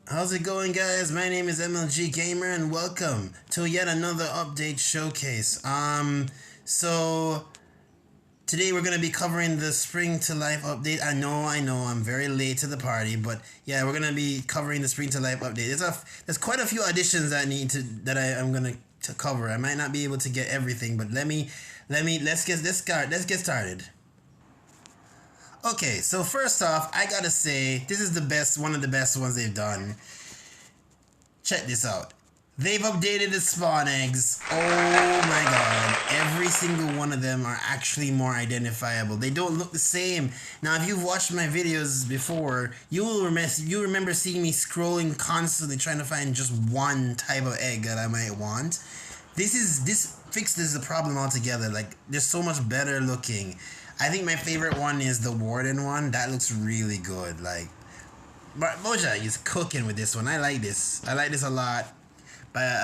How's it going, guys? My name is MLG Gamer and welcome to yet another update showcase. So today we're gonna be covering the Spring to Life update. I know, I'm very late to the party, but yeah, we're gonna be covering the Spring to Life update. There's quite a few additions that I'm gonna to cover. I might not be able to get everything, but let's get started. Okay, so first off, I gotta say this is one of the best ones they've done. Check this out. They've updated the spawn eggs. Oh my god. Every single one of them are actually more identifiable. They don't look the same. Now, if you've watched my videos before, you remember seeing me scrolling constantly trying to find just one type of egg that I might want. This fixes the problem altogether. Like, they're so much better looking. I think my favorite one is the Warden one. That looks really good. Like, but Mojang is cooking with this one. I like this. I like this a lot. But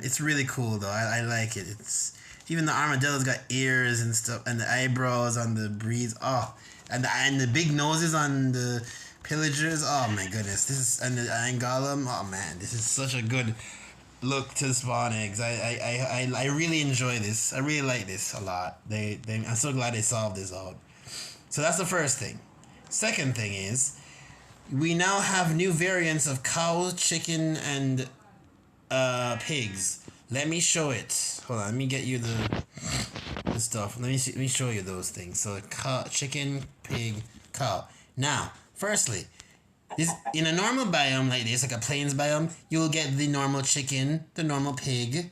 it's really cool though. I like it. It's even the armadillo's got ears and stuff, and the eyebrows on the breeds. Oh, and the big noses on the pillagers. Oh my goodness. And the iron golem. Oh man, this is such a good look to the spawn eggs. I really enjoy this. I really like this a lot. I'm so glad they solved this out. So that's the first thing. Second thing is, we now have new variants of cows, chicken, and pigs. Let me show it. Hold on, let me get you the stuff. Let me show you those things. So cow, chicken, pig, cow. Now, firstly, this in a normal biome like this, like a plains biome, you'll get the normal chicken, the normal pig,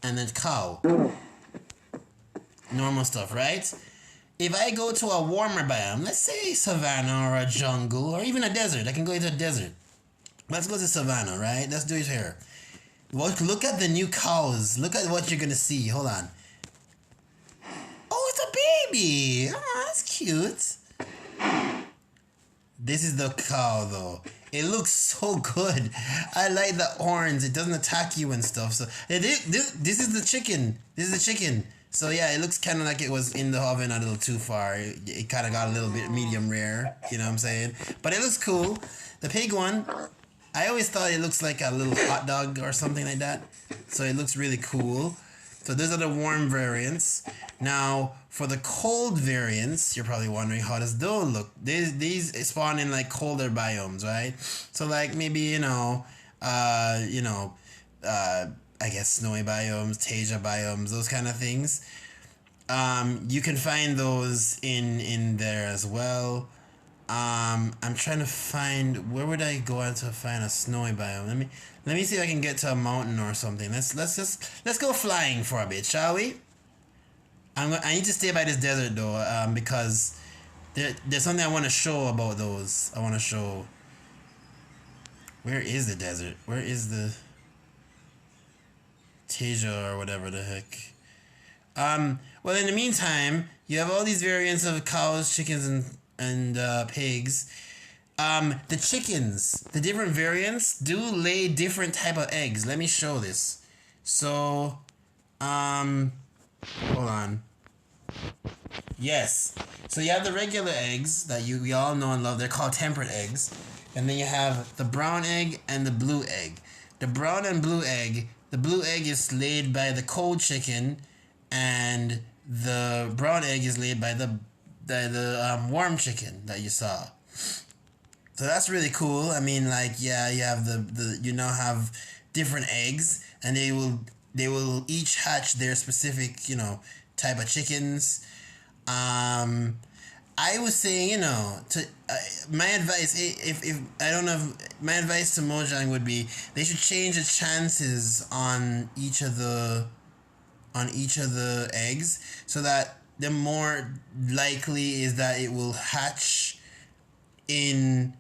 and then cow. Normal stuff, right? If I go to a warmer biome, let's say savanna or a jungle or even a desert, I can go into a desert. Let's go to savanna, right? Let's do it here. Look at the new cows. Look at what you're gonna see. Hold on. Oh, it's a baby. Oh, that's cute. This is the cow, though. It looks so good. I like the horns. It doesn't attack you and stuff. So this is the chicken. This is the chicken. So yeah, it looks kind of like it was in the oven a little too far. It kind of got a little bit medium rare. You know what I'm saying? But it looks cool. The pig one, I always thought it looks like a little hot dog or something like that. So it looks really cool. So those are the warm variants. Now, for the cold variants, you're probably wondering, how does those look? These spawn in like colder biomes, right? So like maybe, I guess snowy biomes, Tasia biomes, those kind of things. You can find those in there as well. I'm trying to find, where would I go out to find a snowy biome? Let me see if I can get to a mountain or something. Let's go flying for a bit, shall we? I need to stay by this desert though, because there's something I want to show about those. I want to show. Where is the desert? Where is the Tasia or whatever the heck? Well, in the meantime, you have all these variants of cows, chickens, and pigs. The chickens, the different variants do lay different type of eggs. Let me show this. So, hold on. Yes. So you have the regular eggs that we all know and love. They're called temperate eggs. And then you have the brown egg and the blue egg. The brown and blue egg, the blue egg is laid by the cold chicken, and the brown egg is laid by the warm chicken that you saw. So that's really cool. I mean, like, yeah, you have you now have different eggs, and they will each hatch their specific, type of chickens. I was saying, my advice, if I don't know, my advice to Mojang would be they should change the chances on each of the eggs, so that the more likely is that it will hatch in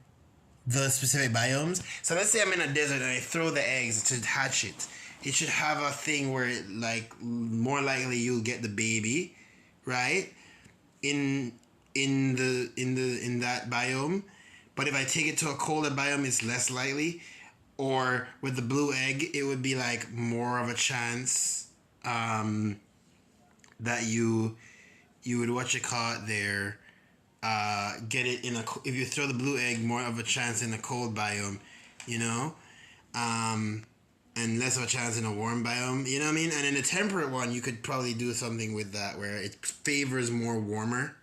the specific biomes. So let's say I'm in a desert and I throw the eggs to hatch it. It should have a thing where more likely you'll get the baby, right? In that biome. But if I take it to a colder biome, it's less likely. Or with the blue egg, it would be like more of a chance that you would, what you call it there, get it in a, if you throw the blue egg, more of a chance in a cold biome, you know, and less of a chance in a warm biome, you know what I mean? And in a temperate one, you could probably do something with that where it favors more warmer,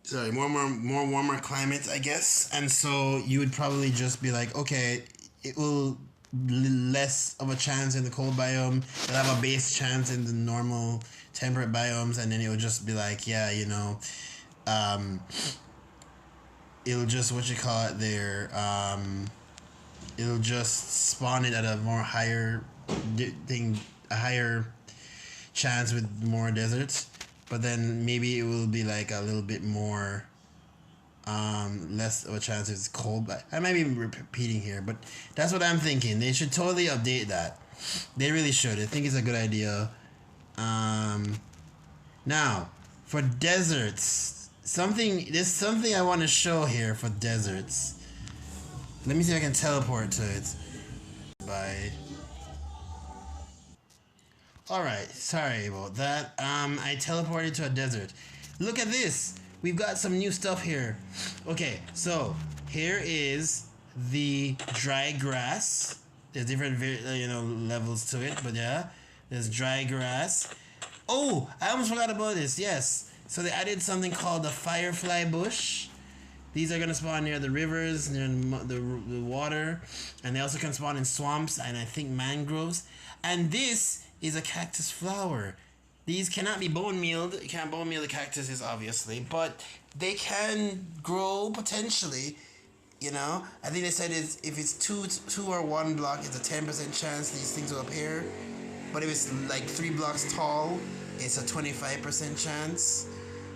sorry, more warmer climates, I guess. And so you would probably just be like, okay, it will less of a chance in the cold biome. It'll have a base chance in the normal temperate biomes, and then it would just be like, yeah, you know, um, it'll just what you call it there. It'll just spawn it at a more higher thing, a higher chance with more deserts. But then maybe it will be like a little bit more less of a chance it's cold. But I might be repeating here, but that's what I'm thinking. They should totally update that. They really should. I think it's a good idea. Now for deserts, there's something I want to show here for deserts. Let me see if I can teleport to it. By. Alright, sorry about that. I teleported to a desert. Look at this! We've got some new stuff here. Okay, so here is the dry grass. There's different levels to it, but yeah. There's dry grass. Oh, I almost forgot about this, yes. So they added something called the firefly bush. These are going to spawn near the rivers, near the water, and they also can spawn in swamps and I think mangroves. And this is a cactus flower. These cannot be bone mealed. You can't bone meal the cactuses, obviously, but they can grow potentially. You know, I think they said if it's two or one block, it's a 10% chance these things will appear. But if it's like 3 blocks tall, it's a 25% chance.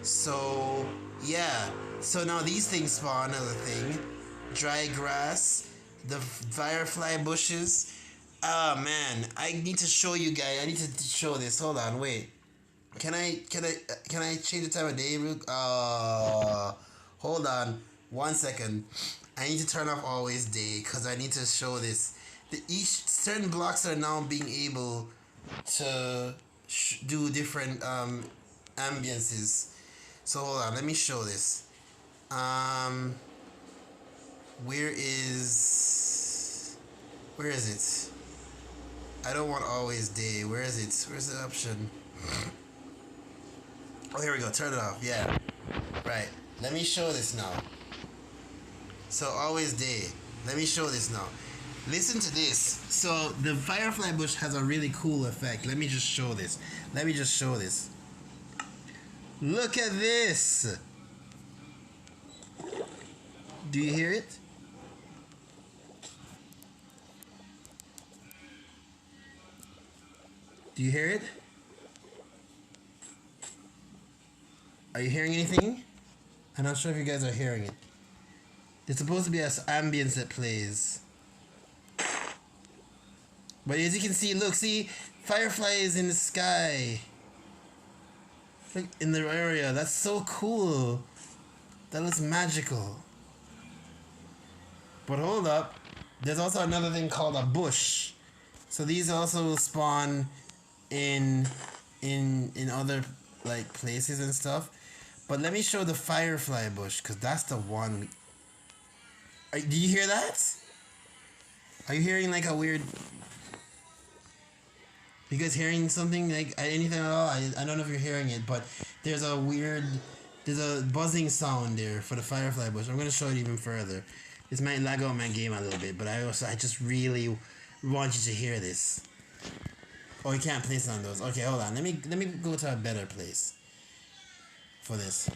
So yeah. So now these things spawn another thing. Dry grass, the firefly bushes. Oh man, I need to show you guys. I need to show this. Hold on, wait. Can I change the time of day? Hold on, 1 second. I need to turn off always day because I need to show this. Each certain blocks are now being able to do different ambiances. So hold on, let me show this. Where is it? I don't want always day. Where is it? Where's the option? Oh, here we go. Turn it off. Yeah. Right. Let me show this now. So always day. Let me show this now. Listen to this. So the firefly bush has a really cool effect. Let me just show this. Look at this. Do you hear it? Do you hear it? Are you hearing anything? I'm not sure if you guys are hearing it. There's supposed to be an ambience that plays. But as you can see, look, see, fireflies in the sky. Look, in the area. That's so cool. That looks magical. But hold up. There's also another thing called a bush. So these also will spawn in other like places and stuff. But let me show the firefly bush because that's the one. Do you hear that? Are you hearing like a weird? You guys hearing something like anything at all? I don't know if you're hearing it, but there's a buzzing sound there for the firefly bush. I'm gonna show it even further. This might lag out my game a little bit, but I just really want you to hear this. Oh, you can't place it on those. Okay, hold on. Let me go to a better place for this.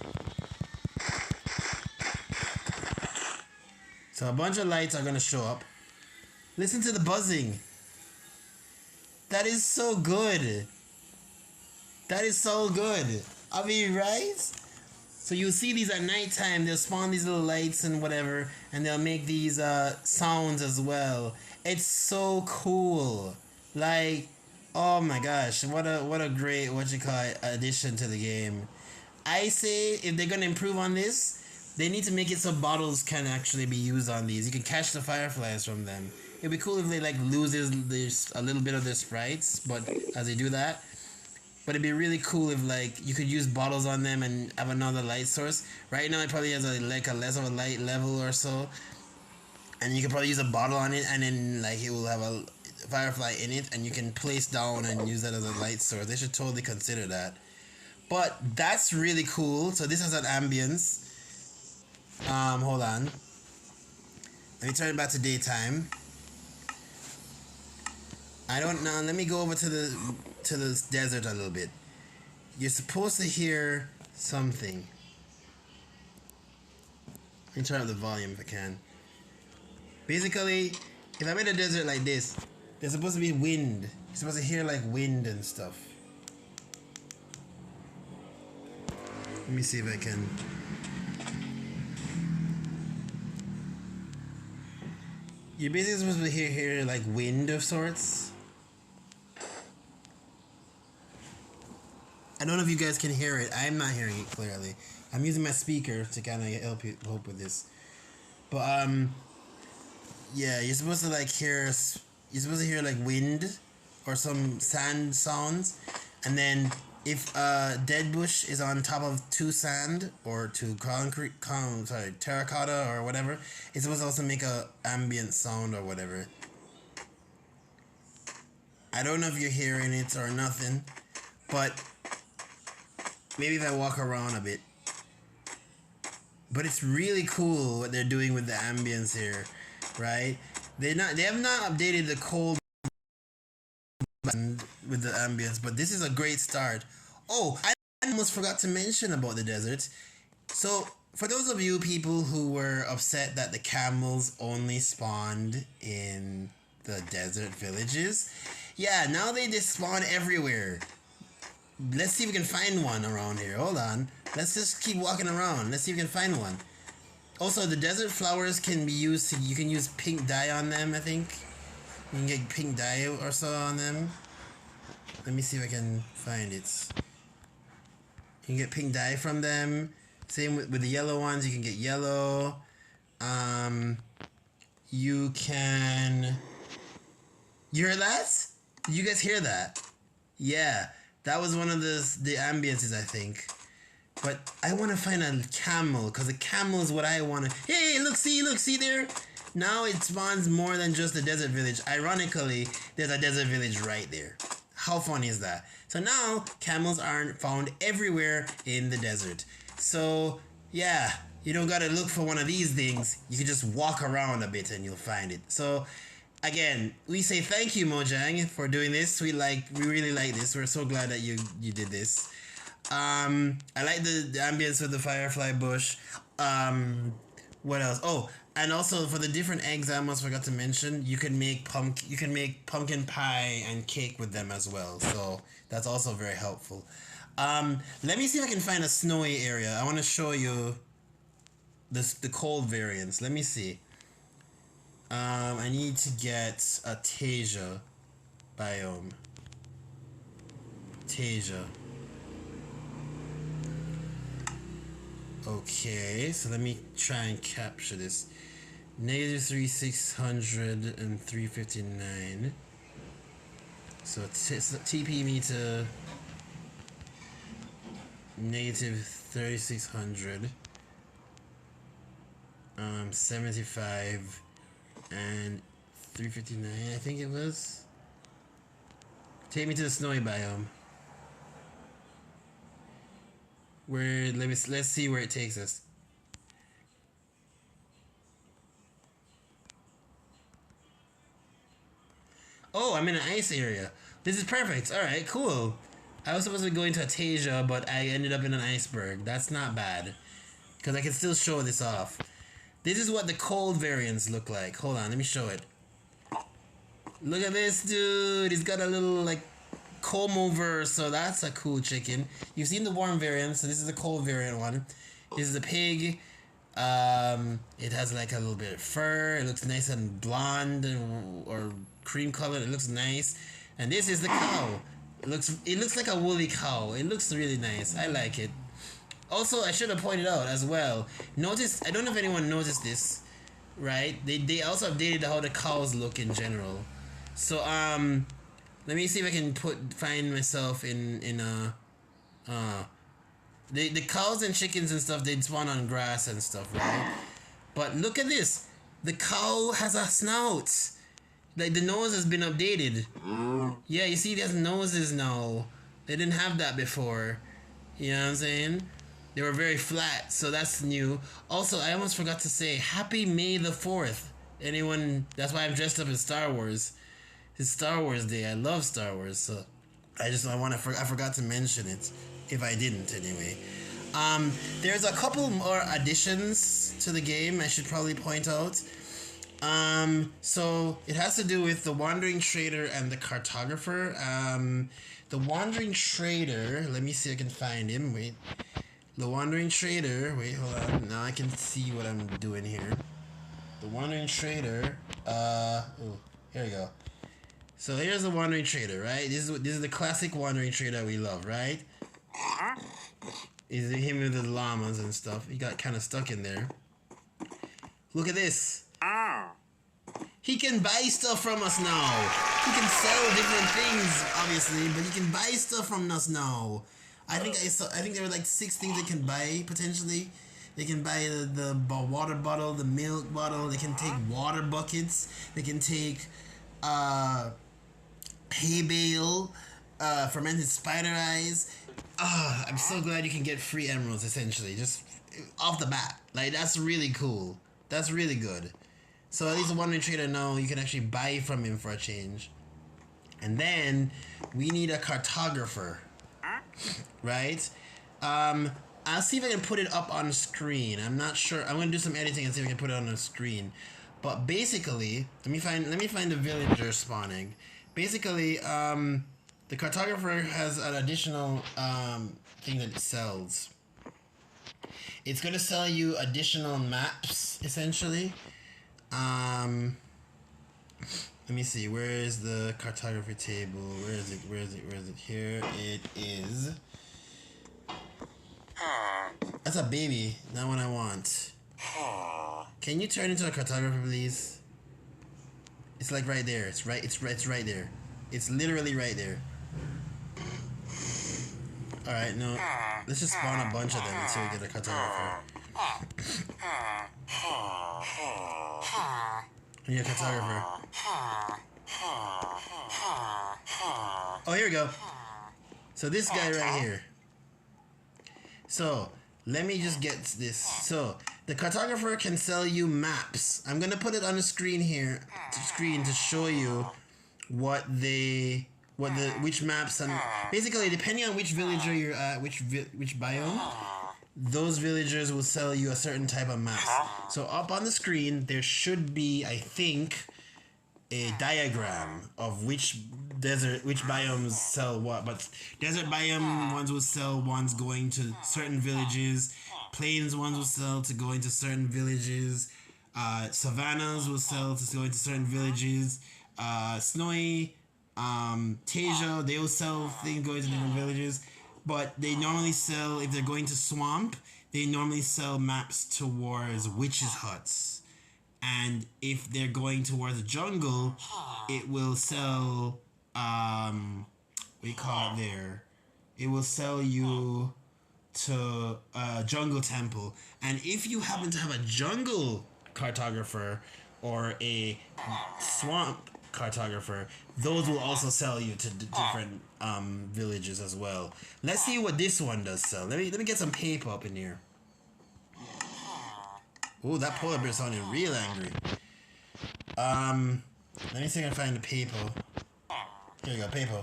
So a bunch of lights are gonna show up. Listen to the buzzing. That is so good. That is so good. I mean, right? So you'll see these at nighttime. They'll spawn these little lights and whatever, and they'll make these sounds as well. It's so cool. Like, oh my gosh, what a great addition to the game. I say if they're gonna improve on this, they need to make it so bottles can actually be used on these. You can catch the fireflies from them. It'd be cool if they like loses a little bit of their sprites, but as they do that, but it'd be really cool if like you could use bottles on them and have another light source. Right now it probably has a less of a light level or so, and you can probably use a bottle on it, and then like it will have a firefly in it, and you can place down and use that as a light source. They should totally consider that. But that's really cool. So this has an ambience. Hold on. Let me turn it back to daytime. I don't know. Let me go over to the desert a little bit. You're supposed to hear something. Let me turn up the volume if I can. Basically, if I'm in a desert like this, there's supposed to be wind. You're supposed to hear like wind and stuff. Let me see if I can. You're basically supposed to hear like wind of sorts. I don't know if you guys can hear it. I'm not hearing it clearly. I'm using my speaker to kind of help with this. But yeah, you're supposed to like hear. You're supposed to hear like wind or some sand sounds, and then if a dead bush is on top of two sand or two terracotta or whatever, it's supposed to also make a ambient sound or whatever. I don't know if you're hearing it or nothing, but maybe if I walk around a bit. But it's really cool what they're doing with the ambience here, right? They have not updated the cold with the ambience, but this is a great start. Oh, I almost forgot to mention about the desert. So, for those of you people who were upset that the camels only spawned in the desert villages, yeah, now they just spawn everywhere. Let's see if we can find one around here. Hold on. Let's just keep walking around. Let's see if we can find one. Also, the desert flowers can be used to... You can use pink dye on them, I think. You can get pink dye or so on them. Let me see if I can find it. You can get pink dye from them. Same with the yellow ones. You can get yellow. You can... You heard that? Did you guys hear that? Yeah. That was one of the ambiences, I think. But I want to find a camel, because a camel is what I want to... Hey, look, see there? Now it spawns more than just a desert village. Ironically, there's a desert village right there. How funny is that? So now, camels aren't found everywhere in the desert. So, yeah, you don't gotta look for one of these things. You can just walk around a bit and you'll find it. So, again, we say thank you, Mojang, for doing this. We really like this. We're so glad that you did this. I like the ambience with the firefly bush. What else? Oh, and also for the different eggs, I almost forgot to mention, you can make pumpkin pie and cake with them as well. So that's also very helpful. Let me see if I can find a snowy area. I want to show you the cold variants. Let me see. I need to get a Tasia biome. Tasia. Okay, so let me try and capture this. Negative 3600 and 359. So TP me to negative 3600. 75 and 359, I think it was. Take me to the snowy biome. Where let's see where it takes us. Oh, I'm in an ice area. This is perfect. All right, cool. I was supposed to be going to Atasia, but I ended up in an iceberg. That's not bad, because I can still show this off. This is what the cold variants look like. Hold on, let me show it. Look at this dude. He's got a little like comb over, so that's a cool chicken. You've seen the warm variant, so this is the cold variant one. This is a pig. It has like a little bit of fur. It looks nice and blonde or cream colored. It looks nice. And this is the cow. It looks like a woolly cow. It looks really nice. I like it. Also, I should have pointed out as well. Notice, I don't know if anyone noticed this, right? They also updated how the cows look in general. So Let me see if I can find myself in the cows and chickens and stuff. They spawn on grass and stuff, right? But look at this. The cow has a snout. Like the nose has been updated. Yeah, you see, there's noses now. They didn't have that before. You know what I'm saying? They were very flat, so that's new. Also, I almost forgot to say, Happy May the 4th. Anyone? That's why I'm dressed up as Star Wars. It's Star Wars Day. I love Star Wars, so I forgot to mention it. If I didn't, anyway. There's a couple more additions to the game I should probably point out. So it has to do with the Wandering Trader and the Cartographer. The Wandering Trader, let me see if I can find him. Wait. The Wandering Trader, wait, hold on. Now I can see what I'm doing here. The Wandering Trader, oh, here we go. So here's the Wandering Trader, right? This is the classic Wandering Trader we love, right? Is him with the llamas and stuff. He got kind of stuck in there. Look at this. He can buy stuff from us now. He can sell different things, obviously, but he can buy stuff from us now. I think there were like 6 things they can buy potentially. They can buy the water bottle, the milk bottle. They can take water buckets. They can take hay bale, fermented spider eyes. I'm so glad you can get free emeralds essentially, just off the bat. Like that's really cool. That's really good. So at least the Wandering Trader now you can actually buy from him for a change. And then we need a Cartographer. Right? I'll see if I can put it up on screen. I'm not sure. I'm gonna do some editing and see if I can put it on the screen. But basically, let me find the villager spawning. Basically, the Cartographer has an additional thing that it sells. It's gonna sell you additional maps, essentially. Let me see. Where is the cartography table? Where is it? Here it is. That's a baby. Not what I want. Can you turn into a cartographer, please? It's like right there. It's right there. It's literally right there. Alright, no. Let's just spawn a bunch of them until we get a cartographer. I need a cartographer. Oh, here we go. So this guy right here. So, let me just get this. So, the cartographer can sell you maps. I'm gonna put it on the screen here, to show you which maps and basically depending on which villager you're at, which biome, those villagers will sell you a certain type of maps. So up on the screen there should be, I think, a diagram of which biomes sell what. But desert biome ones will sell ones going to certain villages, plains ones will sell to going to certain villages, savannas will sell to going to certain villages, snowy Tasia, they will sell things going to different villages, but they normally sell, if they're going to swamp, they normally sell maps towards witches' huts. And if they're going towards the jungle, it will sell, what do you call it there? It will sell you to a jungle temple. And if you happen to have a jungle cartographer or a swamp cartographer, those will also sell you to different villages as well. Let's see what this one does sell. Let me get some paper up in here. Oh, that polar bear sounded real angry. Let me see if I can find the paper. Here we go, paper.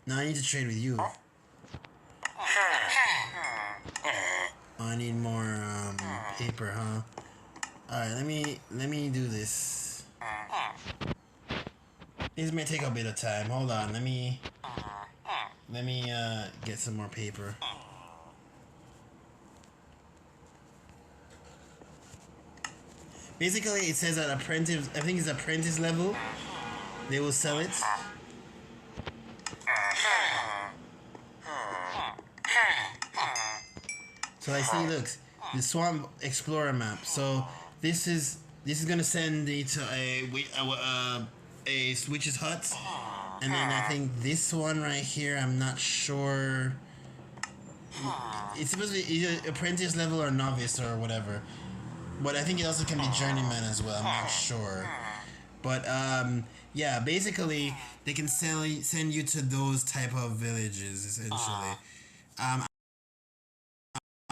Now I need to trade with you. I need more paper, huh? Alright, let me do this. This may take a bit of time. Hold on, let me get some more paper. Basically, it says at apprentice, I think it's apprentice level, they will sell it. So I see, look, the Swamp Explorer map. So this is gonna send me to a a witch's hut. And then I think this one right here, I'm not sure. It's supposed to be either apprentice level or novice or whatever. But I think it also can be journeyman as well. I'm not sure. But yeah, basically they can send you to those type of villages essentially. Um,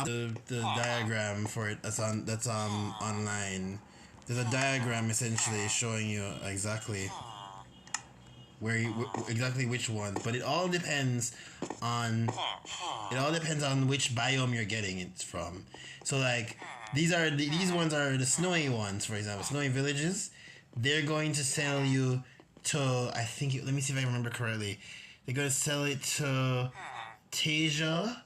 the diagram for it that's online. There's a diagram essentially showing you exactly exactly which one, but it all depends on which biome you're getting it from. So like these ones are the snowy ones, for example, snowy villages. They're going to sell you to, I think, let me see if I remember correctly. They're going to sell it to Tasia,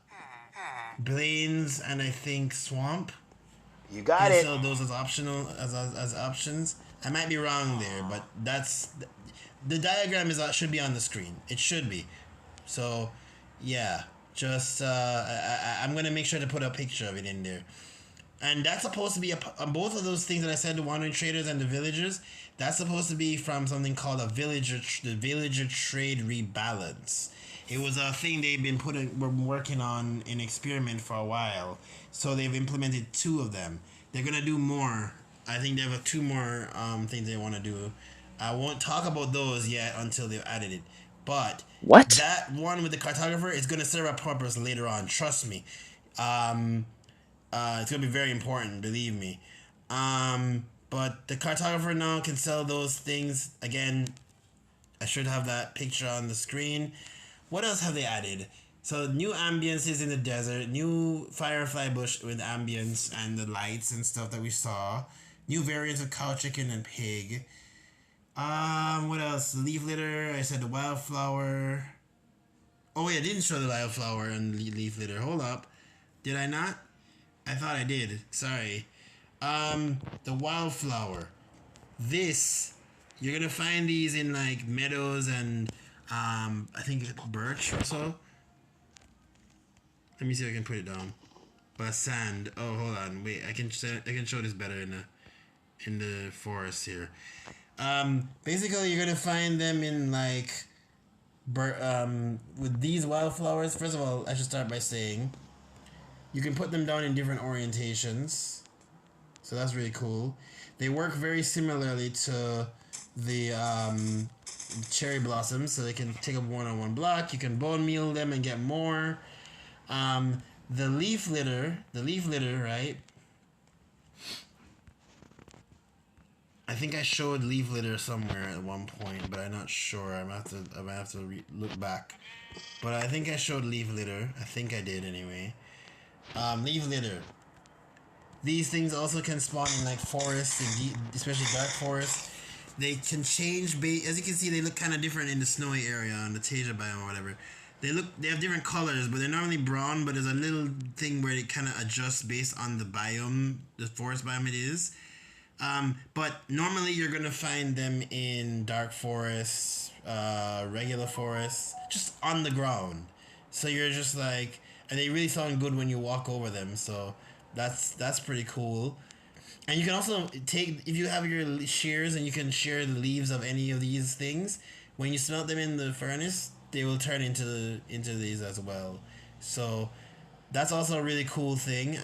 Blaines, and I think Swamp. You got it. So those as optional as options. I might be wrong there, but that's the diagram should be on the screen. It should be. So yeah, just I'm gonna make sure to put a picture of it in there. And that's supposed to be both of those things that I said, the wandering traders and the villagers. That's supposed to be from something called the villager trade rebalance. It was a thing they've been working on in experiment for a while. So they've implemented 2 of them. They're gonna do more. I think they have 2 more things they want to do. I won't talk about those yet until they've added it. But What? that one with the cartographer is gonna serve a purpose later on. Trust me. It's gonna be very important, believe me. But the cartographer now can sell those things again. I should have that picture on the screen. What else have they added? So new ambiences in the desert, new firefly bush with ambience and the lights and stuff that we saw. New variants of cow, chicken, and pig. What else? The leaf litter. I said the wildflower. Oh wait, I didn't show the wildflower and leaf litter. Hold up, did I not? I thought I did. Sorry. The wildflower. This, you're gonna find these in like meadows and I think birch or so. Let me see if I can put it down. But sand. Oh, hold on. Wait, I can show this better in the forest here. Basically, you're gonna find them in like with these wildflowers. First of all, I should start by saying you can put them down in different orientations. So that's really cool. They work very similarly to the cherry blossoms, so they can take up 1 on 1 block. You can bone meal them and get more. The leaf litter, right? I think I showed leaf litter somewhere at one point, but I'm not sure. I might have to look back. But I think I showed leaf litter. I think I did anyway. Leaf litter. These things also can spawn in like forests, especially dark forests. They can change as you can see, they look kind of different in the snowy area on the Tasia biome or whatever. They have different colors, but they're normally brown. But there's a little thing where it kind of adjusts based on the biome, the forest biome it is. But normally you're gonna find them in dark forests, regular forests, just on the ground. So you're just like, and they really sound good when you walk over them. So that's pretty cool. And you can also take, if you have your shears and you can shear the leaves of any of these things, when you smelt them in the furnace, they will turn into these as well. So that's also a really cool thing.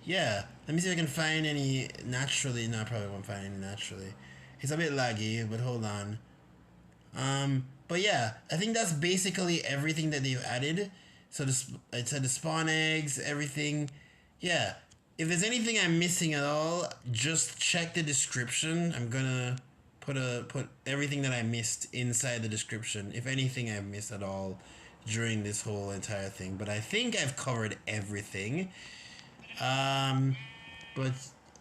Yeah, let me see if I can find any naturally. No, I probably won't find any naturally. It's a bit laggy, but hold on. But yeah, I think that's basically everything that they've added. So I said the spawn eggs, everything. Yeah, if there's anything I'm missing at all, just check the description. I'm gonna put everything that I missed inside the description. If anything I've missed at all during this whole entire thing, but I think I've covered everything. But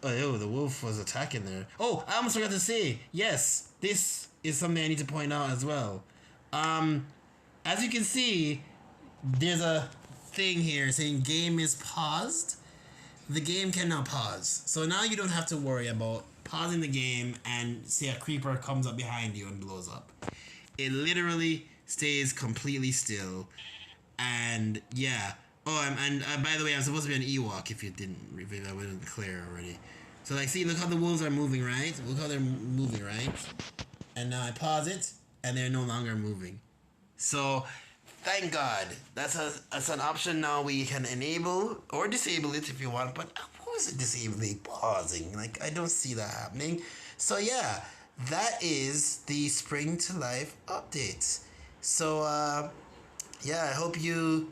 oh, the wolf was attacking there. Oh, I almost forgot to say, yes, this is something I need to point out as well. As you can see, there's a thing here saying game is paused. The game can now pause. So now you don't have to worry about pausing the game and see a creeper comes up behind you and blows up. It literally stays completely still. And yeah. Oh, and by the way, I'm supposed to be an Ewok if that wasn't clear already. So like, see, look how the wolves are moving, right? Look how they're moving, right? And now I pause it, and they're no longer moving. So, thank God. That's an option now we can enable or disable it if you want. But who is it disabling pausing? Like, I don't see that happening. So yeah, that is the Spring to Life update. So yeah, I hope you.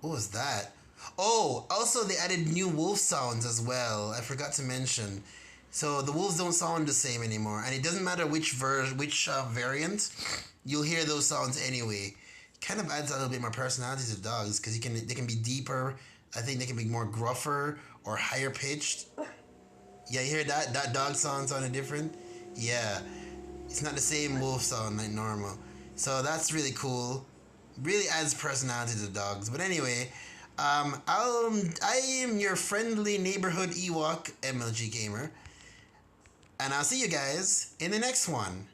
What was that? Oh, also they added new wolf sounds as well. I forgot to mention. So the wolves don't sound the same anymore, and it doesn't matter which variant, you'll hear those sounds anyway. Kind of adds a little bit more personality to dogs because they can be deeper. I think they can be more gruffer or higher pitched. Yeah, you hear that? That dog sounded different. Yeah, it's not the same wolf sound like normal. So that's really cool. Really adds personality to the dogs. But anyway, I am your friendly neighborhood Ewok MLG gamer, and I'll see you guys in the next one.